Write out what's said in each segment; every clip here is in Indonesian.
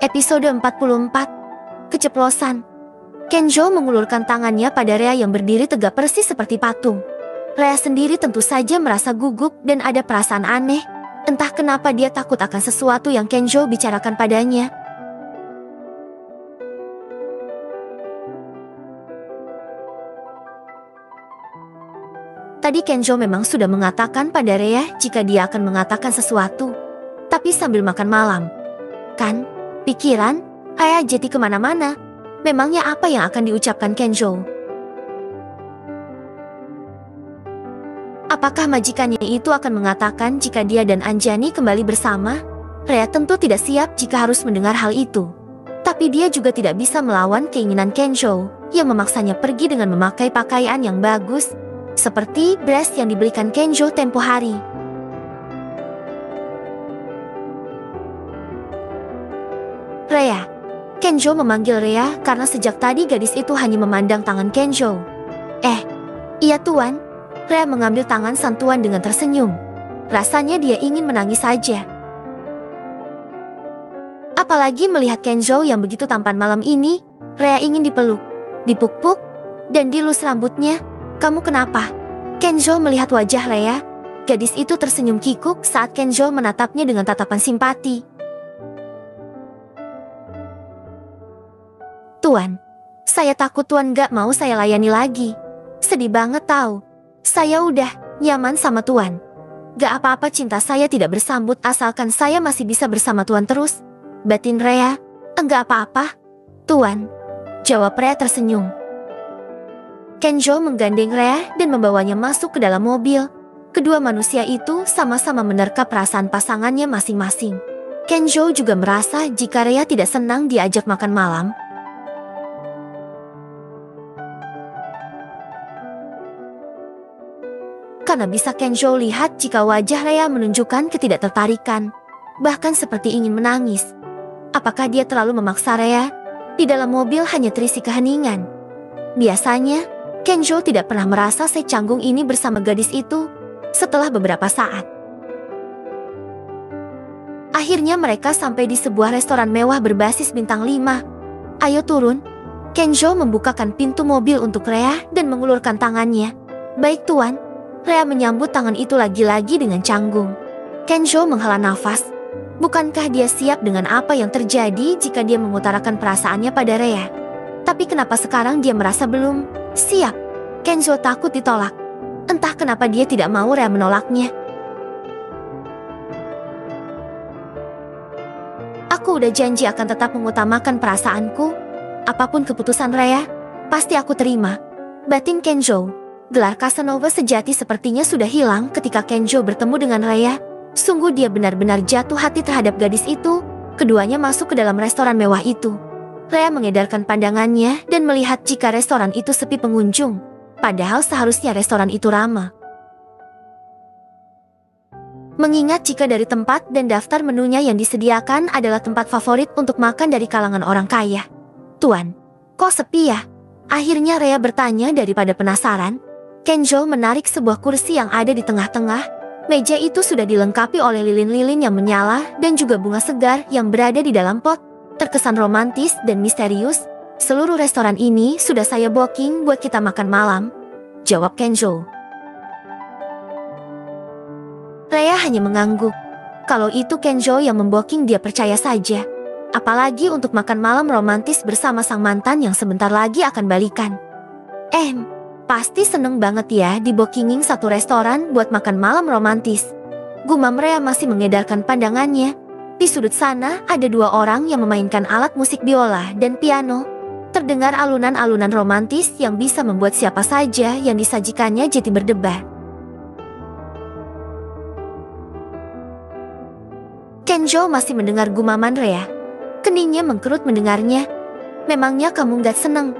Episode 44. Keceplosan. Kenjo mengulurkan tangannya pada Rea yang berdiri tegak persis seperti patung. Rea sendiri tentu saja merasa gugup dan ada perasaan aneh. Entah kenapa dia takut akan sesuatu yang Kenjo bicarakan padanya. Tadi Kenjo memang sudah mengatakan pada Rea jika dia akan mengatakan sesuatu. Tapi sambil makan malam. Kan? Pikiran, Rea jadi kemana-mana. Memangnya apa yang akan diucapkan Kenjo? Apakah majikannya itu akan mengatakan jika dia dan Anjani kembali bersama? Rea tentu tidak siap jika harus mendengar hal itu. Tapi dia juga tidak bisa melawan keinginan Kenjo yang memaksanya pergi dengan memakai pakaian yang bagus, seperti dress yang dibelikan Kenjo tempo hari. Rea. Kenjo memanggil Rea karena sejak tadi gadis itu hanya memandang tangan Kenjo. Iya tuan. Rea mengambil tangan sang tuan dengan tersenyum. Rasanya dia ingin menangis saja. Apalagi melihat Kenjo yang begitu tampan malam ini, Rea ingin dipeluk, dipuk-puk, dan dilus rambutnya. Kamu kenapa? Kenjo melihat wajah Rea. Gadis itu tersenyum kikuk saat Kenjo menatapnya dengan tatapan simpati. Tuan, saya takut tuan gak mau saya layani lagi. Sedih banget tahu. Saya udah nyaman sama tuan. Gak apa-apa cinta saya tidak bersambut asalkan saya masih bisa bersama tuan terus. Batin Rea, enggak apa-apa. Tuan, jawab Rea tersenyum. Kenjo menggandeng Rea dan membawanya masuk ke dalam mobil. Kedua manusia itu sama-sama menerka perasaan pasangannya masing-masing. Kenjo juga merasa jika Rea tidak senang diajak makan malam. Karena bisa Kenjo lihat jika wajah Rea menunjukkan ketidaktertarikan, bahkan seperti ingin menangis. Apakah dia terlalu memaksa Rea? Di dalam mobil hanya terisi keheningan. Biasanya, Kenjo tidak pernah merasa secanggung ini bersama gadis itu. Setelah beberapa saat, akhirnya mereka sampai di sebuah restoran mewah berbasis bintang 5. Ayo turun. Kenjo membukakan pintu mobil untuk Rea dan mengulurkan tangannya. Baik tuan. Rea menyambut tangan itu lagi-lagi dengan canggung. Kenjo menghela nafas. Bukankah dia siap dengan apa yang terjadi jika dia mengutarakan perasaannya pada Rea? Tapi kenapa sekarang dia merasa belum siap? Kenjo takut ditolak. Entah kenapa dia tidak mau Rea menolaknya. Aku udah janji akan tetap mengutamakan perasaanku. Apapun keputusan Rea, pasti aku terima. Batin Kenjo. Gelar Casanova sejati sepertinya sudah hilang ketika Kenjo bertemu dengan Rea. Sungguh dia benar-benar jatuh hati terhadap gadis itu. Keduanya masuk ke dalam restoran mewah itu. Rea mengedarkan pandangannya dan melihat jika restoran itu sepi pengunjung. Padahal seharusnya restoran itu ramai. Mengingat jika dari tempat dan daftar menunya yang disediakan adalah tempat favorit untuk makan dari kalangan orang kaya. Tuan, kok sepi ya? Akhirnya Rea bertanya daripada penasaran. Kenjo menarik sebuah kursi yang ada di tengah-tengah. Meja itu sudah dilengkapi oleh lilin-lilin yang menyala dan juga bunga segar yang berada di dalam pot. Terkesan romantis dan misterius. Seluruh restoran ini sudah saya booking buat kita makan malam, jawab Kenjo. Rea hanya mengangguk. Kalau itu Kenjo yang membooking dia percaya saja. Apalagi untuk makan malam romantis bersama sang mantan yang sebentar lagi akan balikan. Pasti seneng banget ya di bookingin satu restoran buat makan malam romantis. Gumam Rea masih mengedarkan pandangannya. Di sudut sana ada dua orang yang memainkan alat musik biola dan piano. Terdengar alunan-alunan romantis yang bisa membuat siapa saja yang disajikannya jadi berdebar. Kenjo masih mendengar gumaman Rea. Keningnya mengkerut mendengarnya. Memangnya kamu gak seneng?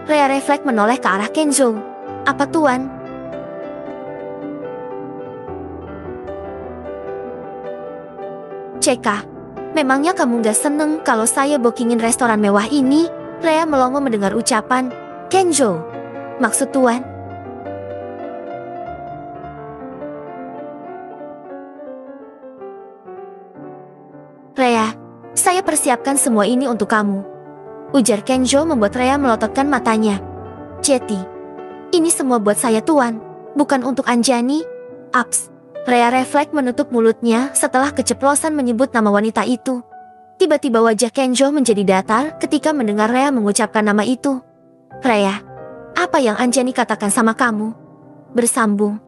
Rea refleks menoleh ke arah Kenjo. Apa tuan? Ceka, memangnya kamu gak seneng kalau saya bookingin restoran mewah ini? Rea melongo mendengar ucapan Kenjo. Maksud tuan? Rea, Saya persiapkan semua ini untuk kamu, ujar Kenjo membuat Rea melototkan matanya. Jeti, ini semua buat saya tuan, bukan untuk Anjani. Ups. Rea refleks menutup mulutnya setelah keceplosan menyebut nama wanita itu. Tiba-tiba wajah Kenjo menjadi datar ketika mendengar Rea mengucapkan nama itu. Rea, apa yang Anjani katakan sama kamu? Bersambung.